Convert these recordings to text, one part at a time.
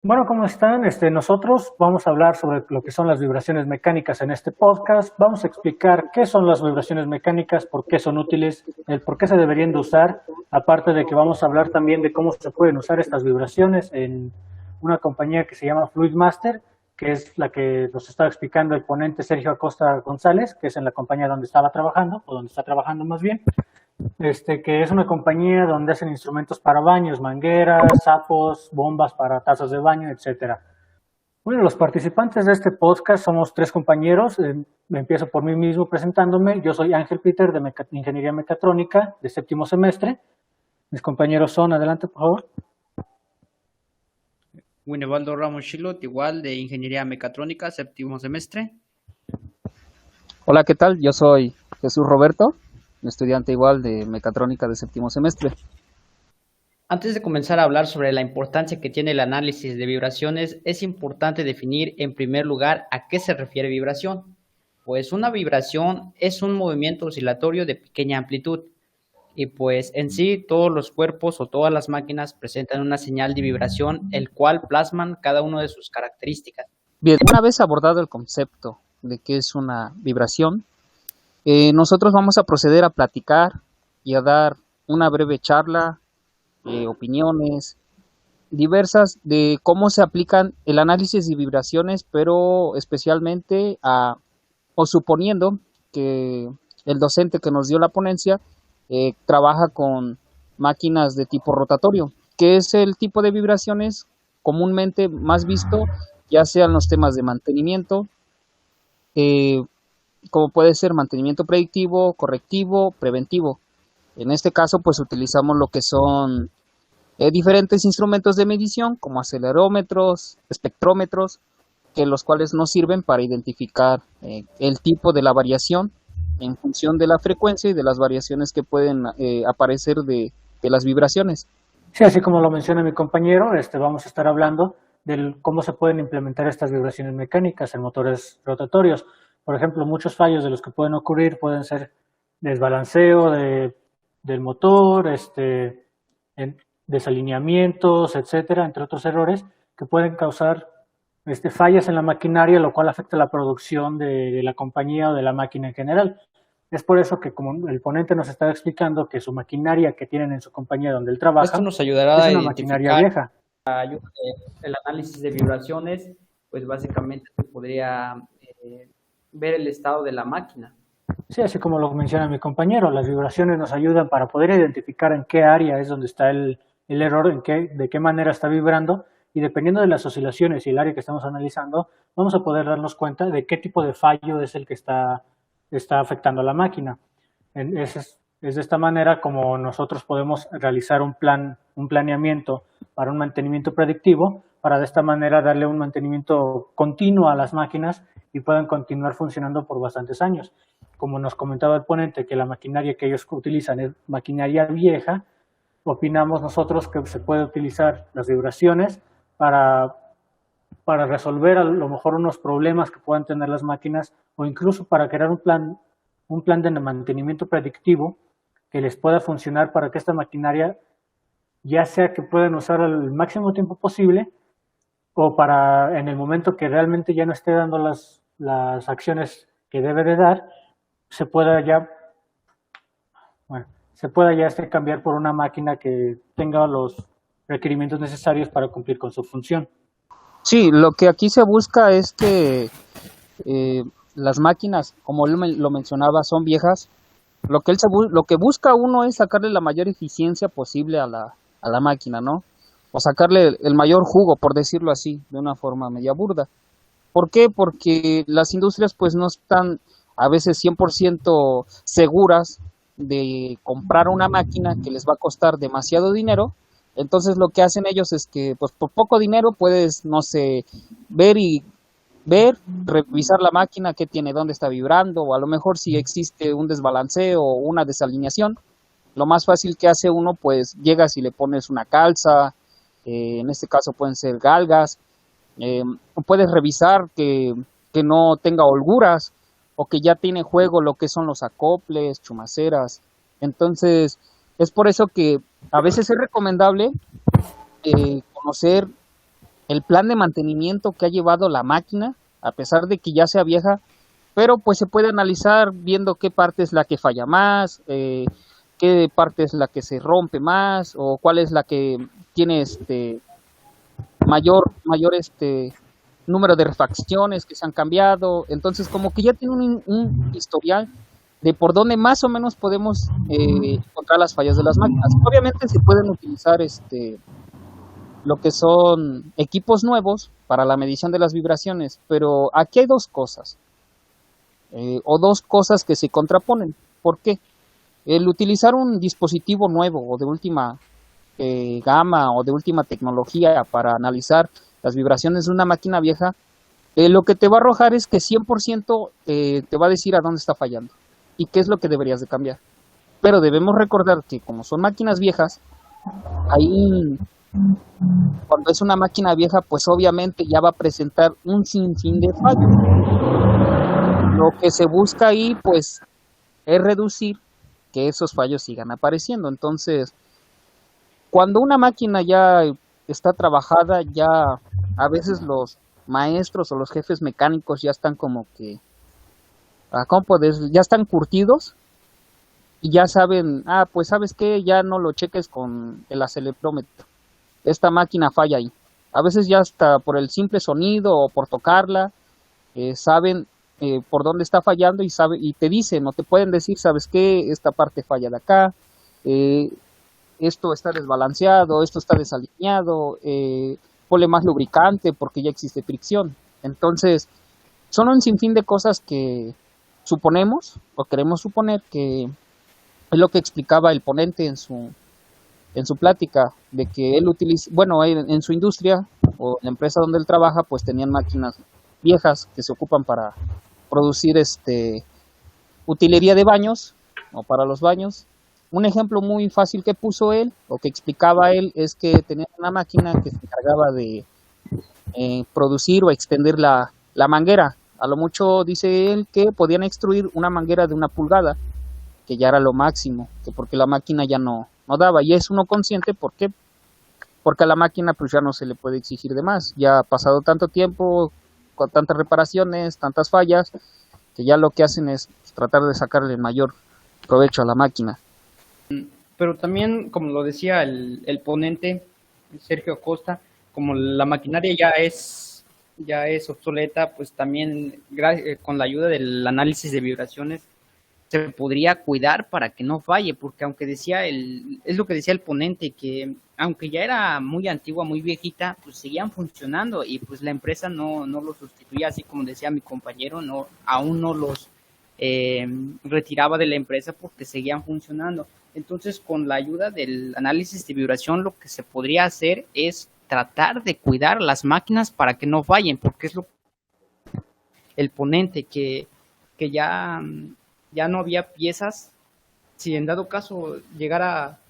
Bueno, ¿cómo están? Nosotros vamos a hablar sobre lo que son las vibraciones mecánicas en este podcast. Vamos a explicar qué son las vibraciones mecánicas, por qué son útiles, el por qué se deberían de usar, aparte de que vamos a hablar también de cómo se pueden usar estas vibraciones en una compañía que se llama Fluidmaster, que es la que nos estaba explicando el ponente Sergio Acosta González, que es en la compañía donde estaba trabajando, o donde está trabajando más bien. Que es una compañía donde hacen instrumentos para baños, mangueras, sapos, bombas para tazas de baño, etcétera. Bueno, los participantes de este podcast somos tres compañeros. Empiezo por mí mismo presentándome. Yo soy Ángel Peter de Ingeniería Mecatrónica de séptimo semestre. Mis compañeros son, adelante por favor. Winebaldo Ramos Chilot, igual de Ingeniería Mecatrónica, séptimo semestre. Hola, ¿qué tal? Yo soy Jesús Roberto, estudiante igual de Mecatrónica de séptimo semestre. Antes de comenzar a hablar sobre la importancia que tiene el análisis de vibraciones, es importante definir en primer lugar a qué se refiere vibración. Pues una vibración es un movimiento oscilatorio de pequeña amplitud y pues en sí todos los cuerpos o todas las máquinas presentan una señal de vibración, el cual plasman cada una de sus características. Bien, una vez abordado el concepto de qué es una vibración, nosotros vamos a proceder a platicar y a dar una breve charla, opiniones diversas de cómo se aplican el análisis de vibraciones, pero especialmente o suponiendo que el docente que nos dio la ponencia trabaja con máquinas de tipo rotatorio, que es el tipo de vibraciones comúnmente más visto, ya sean los temas de mantenimiento, eh, como puede ser mantenimiento predictivo, correctivo, preventivo. En este caso, pues utilizamos lo que son diferentes instrumentos de medición, como acelerómetros, espectrómetros, que los cuales nos sirven para identificar el tipo de la variación en función de la frecuencia y de las variaciones que pueden aparecer de las vibraciones. Sí, así como lo menciona mi compañero, vamos a estar hablando de cómo se pueden implementar estas vibraciones mecánicas en motores rotatorios. Por ejemplo, muchos fallos de los que pueden ocurrir pueden ser desbalanceo del motor, desalineamientos, etcétera, entre otros errores que pueden causar fallas en la maquinaria, lo cual afecta la producción de la compañía o de la máquina en general. Es por eso que, como el ponente nos está explicando, que su maquinaria que tienen en su compañía donde él trabaja Esto nos ayudará es a una maquinaria vieja. el análisis de vibraciones, pues básicamente se podría ver el estado de la máquina. Sí, así como lo menciona mi compañero, las vibraciones nos ayudan para poder identificar en qué área es donde está el error, de qué manera está vibrando, y dependiendo de las oscilaciones y el área que estamos analizando, vamos a poder darnos cuenta de qué tipo de fallo es el que está afectando a la máquina. Es de esta manera como nosotros podemos realizar un planeamiento para un mantenimiento predictivo, para de esta manera darle un mantenimiento continuo a las máquinas y puedan continuar funcionando por bastantes años. Como nos comentaba el ponente, que la maquinaria que ellos utilizan es maquinaria vieja, opinamos nosotros que se puede utilizar las vibraciones para resolver a lo mejor unos problemas que puedan tener las máquinas, o incluso para crear un plan de mantenimiento predictivo que les pueda funcionar para que esta maquinaria, ya sea que puedan usar el máximo tiempo posible, o para en el momento que realmente ya no esté dando las acciones que debe de dar, se pueda ya cambiar por una máquina que tenga los requerimientos necesarios para cumplir con su función. Sí, lo que aquí se busca es que las máquinas, como él lo mencionaba, son viejas. Lo que busca uno es sacarle la mayor eficiencia posible a la máquina, ¿no? O sacarle el mayor jugo, por decirlo así, de una forma media burda. ¿Por qué? Porque las industrias pues no están a veces 100% seguras de comprar una máquina que les va a costar demasiado dinero. Entonces lo que hacen ellos es que pues por poco dinero puedes, no sé, revisar la máquina, qué tiene, dónde está vibrando, o a lo mejor si existe un desbalanceo o una desalineación. Lo más fácil que hace uno, pues llegas y le pones una calza, en este caso pueden ser galgas, puedes revisar que no tenga holguras o que ya tiene juego lo que son los acoples, chumaceras. Entonces, es por eso que a veces es recomendable conocer el plan de mantenimiento que ha llevado la máquina, a pesar de que ya sea vieja, pero pues se puede analizar viendo qué parte es la que falla más, qué parte es la que se rompe más, o cuál es la que tiene mayor número de refacciones que se han cambiado. Entonces como que ya tiene un historial de por dónde más o menos podemos encontrar las fallas de las máquinas. Obviamente se pueden utilizar lo que son equipos nuevos para la medición de las vibraciones, pero aquí hay dos cosas, o dos cosas que se contraponen. ¿Por qué? El utilizar un dispositivo nuevo o de última gama o de última tecnología para analizar las vibraciones de una máquina vieja, lo que te va a arrojar es que 100% te va a decir a dónde está fallando y qué es lo que deberías de cambiar. Pero debemos recordar que como son máquinas viejas, ahí cuando es una máquina vieja, pues obviamente ya va a presentar un sinfín de fallos. Lo que se busca ahí, pues, es reducir que esos fallos sigan apareciendo. Entonces, cuando una máquina ya está trabajada, ya a veces los maestros o los jefes mecánicos ya están como que, ¿cómo puedes? Ya están curtidos y ya saben, pues sabes qué, ya no lo cheques con el acelerómetro. Esta máquina falla ahí. A veces ya hasta por el simple sonido o por tocarla, saben por dónde está fallando y te dicen o te pueden decir, sabes qué, esta parte falla de acá, esto está desbalanceado, esto está desalineado, ponle más lubricante porque ya existe fricción. Entonces, son un sinfín de cosas que suponemos o queremos suponer que es lo que explicaba el ponente en su plática, de que él utiliza, bueno, en su industria o en la empresa donde él trabaja, pues tenían máquinas viejas que se ocupan para producir utilería de baños o para los baños. Un ejemplo muy fácil que puso él o que explicaba él es que tenía una máquina que se encargaba de producir o extender la manguera. A lo mucho dice él que podían extruir una manguera de 1 pulgada, que ya era lo máximo, que porque la máquina ya no daba. Y es uno consciente, ¿por qué? Porque a la máquina pues ya no se le puede exigir de más. Ya ha pasado tanto tiempo, con tantas reparaciones, tantas fallas, que ya lo que hacen es tratar de sacarle el mayor provecho a la máquina. Pero también, como lo decía el ponente, Sergio Acosta, como la maquinaria ya es obsoleta, pues también con la ayuda del análisis de vibraciones se podría cuidar para que no falle, porque aunque es lo que decía el ponente, que aunque ya era muy antigua, muy viejita, pues seguían funcionando y pues la empresa no los sustituía, así como decía mi compañero, aún no los retiraba de la empresa porque seguían funcionando. Entonces, con la ayuda del análisis de vibración, lo que se podría hacer es tratar de cuidar las máquinas para que no fallen, porque es el ponente que ya no había piezas. Si en dado caso llegara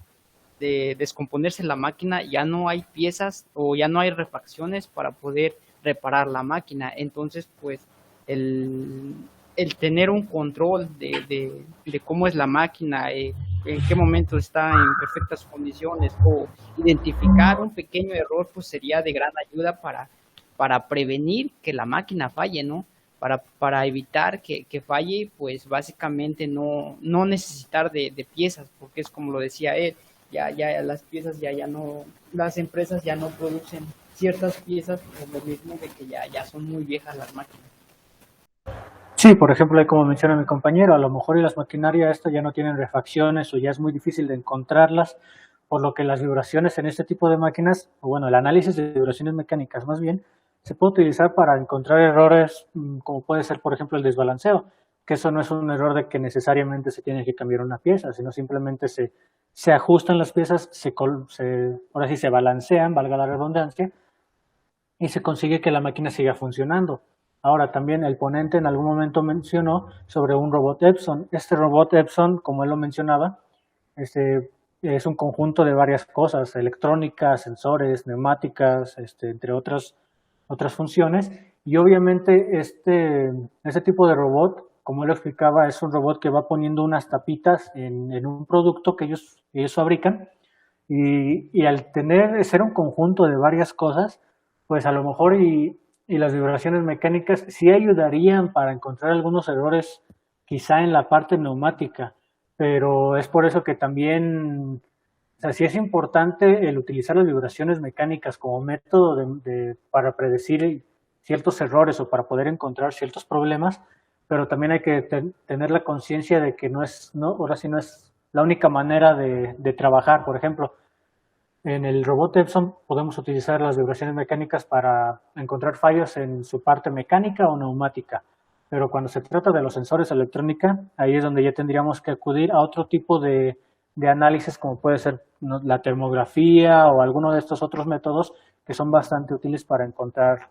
de descomponerse la máquina, ya no hay piezas o ya no hay refacciones para poder reparar la máquina. Entonces, pues, el tener un control de cómo es la máquina, en qué momento está en perfectas condiciones, o identificar un pequeño error, pues sería de gran ayuda para prevenir que la máquina falle, ¿no? Para evitar que falle, pues básicamente no necesitar de piezas, porque es como lo decía él, ya las piezas ya no, las empresas ya no producen ciertas piezas por lo mismo de que ya son muy viejas las máquinas. Sí, por ejemplo, ahí como menciona mi compañero, a lo mejor y las maquinarias estas ya no tienen refacciones o ya es muy difícil de encontrarlas, por lo que las vibraciones en este tipo de máquinas, o bueno, el análisis de vibraciones mecánicas más bien, se puede utilizar para encontrar errores como puede ser, por ejemplo, el desbalanceo, que eso no es un error de que necesariamente se tiene que cambiar una pieza, sino simplemente se ajustan las piezas, ahora sí se balancean, valga la redundancia, y se consigue que la máquina siga funcionando. Ahora también el ponente en algún momento mencionó sobre un robot Epson. Este robot Epson, como él lo mencionaba, es un conjunto de varias cosas, electrónica, sensores, neumáticas, entre otras funciones. Y obviamente este tipo de robot, como él lo explicaba, es un robot que va poniendo unas tapitas en un producto que ellos fabrican. Y al ser un conjunto de varias cosas, pues a lo mejor y las vibraciones mecánicas sí ayudarían para encontrar algunos errores quizá en la parte neumática, pero es por eso que también, o sea, sí es importante el utilizar las vibraciones mecánicas como método para predecir ciertos errores o para poder encontrar ciertos problemas, pero también hay que tener la conciencia de que no es, no, ahora sí no es la única manera de trabajar. Por ejemplo, en el robot Epson podemos utilizar las vibraciones mecánicas para encontrar fallos en su parte mecánica o neumática, pero cuando se trata de los sensores electrónica, ahí es donde ya tendríamos que acudir a otro tipo de análisis, como puede ser, ¿no?, la termografía o alguno de estos otros métodos que son bastante útiles para encontrar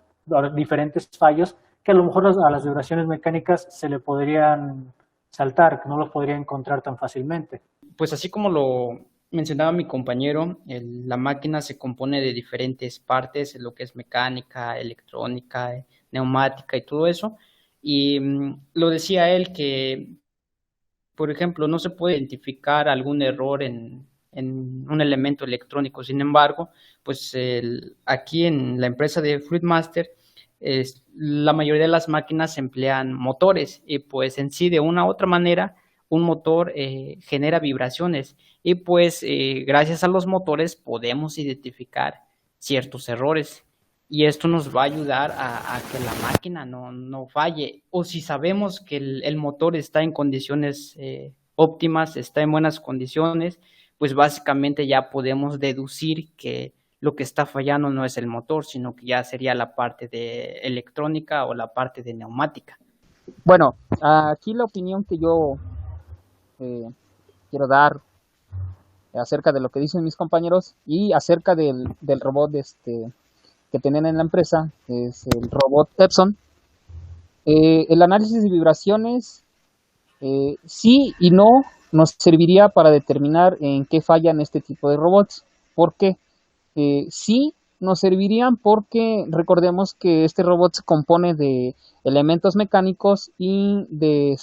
diferentes fallos que a lo mejor a las vibraciones mecánicas se le podrían saltar, que no los podría encontrar tan fácilmente. Pues así como lo mencionaba mi compañero, la máquina se compone de diferentes partes, lo que es mecánica, electrónica, neumática y todo eso. Y lo decía él que, por ejemplo, no se puede identificar algún error en un elemento electrónico. Sin embargo, pues aquí en la empresa de Fluidmaster, la mayoría de las máquinas emplean motores y pues en sí de una u otra manera un motor genera vibraciones y pues gracias a los motores podemos identificar ciertos errores y esto nos va a ayudar a que la máquina no falle, o si sabemos que el motor está en condiciones óptimas, está en buenas condiciones, pues básicamente ya podemos deducir que lo que está fallando no es el motor, sino que ya sería la parte de electrónica o la parte de neumática. Bueno, aquí la opinión que yo quiero dar acerca de lo que dicen mis compañeros y acerca del robot que tienen en la empresa, que es el robot Epson. El análisis de vibraciones, sí y no, nos serviría para determinar en qué fallan este tipo de robots. ¿Por qué? Sí nos servirían porque recordemos que este robot se compone de elementos mecánicos y de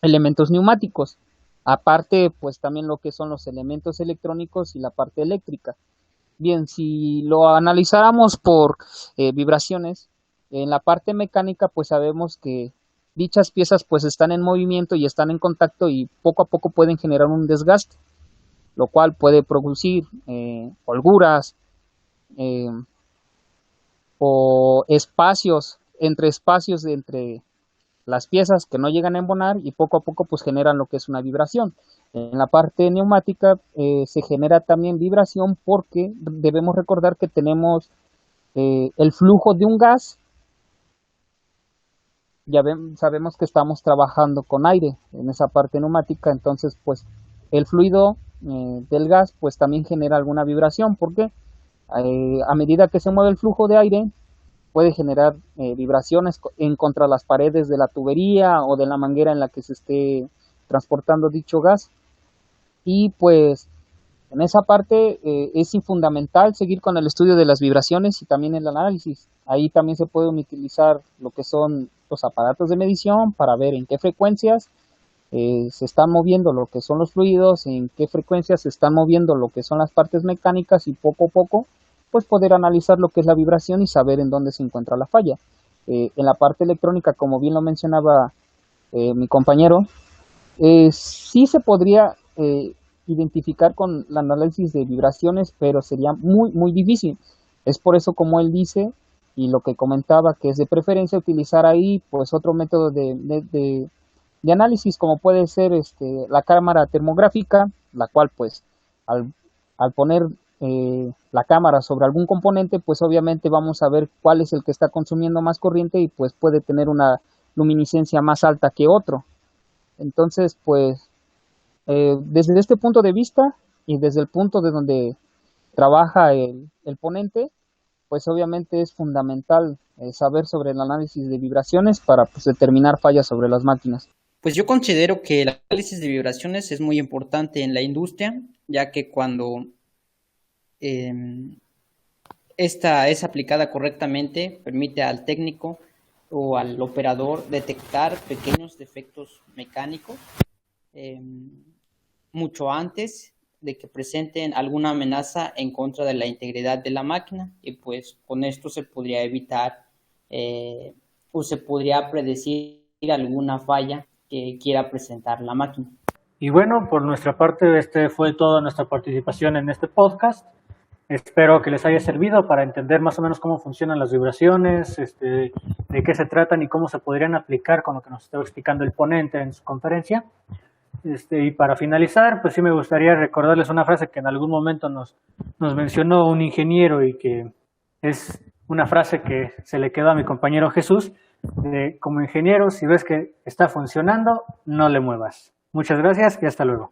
elementos neumáticos. Aparte, pues también lo que son los elementos electrónicos y la parte eléctrica. Bien, si lo analizáramos por vibraciones, en la parte mecánica, pues sabemos que dichas piezas pues están en movimiento y están en contacto y poco a poco pueden generar un desgaste, lo cual puede producir holguras o espacios entre las piezas que no llegan a embonar y poco a poco pues generan lo que es una vibración. En la parte neumática se genera también vibración porque debemos recordar que tenemos el flujo de un gas. Sabemos que estamos trabajando con aire en esa parte neumática, entonces pues el fluido del gas pues también genera alguna vibración porque a medida que se mueve el flujo de aire puede generar vibraciones en contra las paredes de la tubería o de la manguera en la que se esté transportando dicho gas. Y pues en esa parte es fundamental seguir con el estudio de las vibraciones y también el análisis. Ahí también se pueden utilizar lo que son los aparatos de medición para ver en qué frecuencias se están moviendo lo que son los fluidos, en qué frecuencias se están moviendo lo que son las partes mecánicas y poco a poco pues poder analizar lo que es la vibración y saber en dónde se encuentra la falla. En la parte electrónica, como bien lo mencionaba mi compañero, sí se podría identificar con el análisis de vibraciones, pero sería muy, muy difícil. Es por eso, como él dice, y lo que comentaba, que es de preferencia utilizar ahí pues otro método de análisis, como puede ser la cámara termográfica, la cual pues al poner la cámara sobre algún componente, pues obviamente vamos a ver cuál es el que está consumiendo más corriente y pues puede tener una luminiscencia más alta que otro. Entonces, pues, desde este punto de vista y desde el punto de donde trabaja el ponente, pues obviamente es fundamental saber sobre el análisis de vibraciones para pues, determinar fallas sobre las máquinas. Pues yo considero que el análisis de vibraciones es muy importante en la industria, ya que cuando esta es aplicada correctamente, permite al técnico o al operador detectar pequeños defectos mecánicos mucho antes de que presenten alguna amenaza en contra de la integridad de la máquina, y pues con esto se podría evitar o se podría predecir alguna falla que quiera presentar la máquina. Y bueno, por nuestra parte, este fue toda nuestra participación en este podcast. Espero que les haya servido para entender más o menos cómo funcionan las vibraciones, de qué se tratan y cómo se podrían aplicar con lo que nos estaba explicando el ponente en su conferencia. Y para finalizar, pues sí me gustaría recordarles una frase que en algún momento nos mencionó un ingeniero y que es una frase que se le quedó a mi compañero Jesús, de como ingeniero, si ves que está funcionando, no le muevas. Muchas gracias y hasta luego.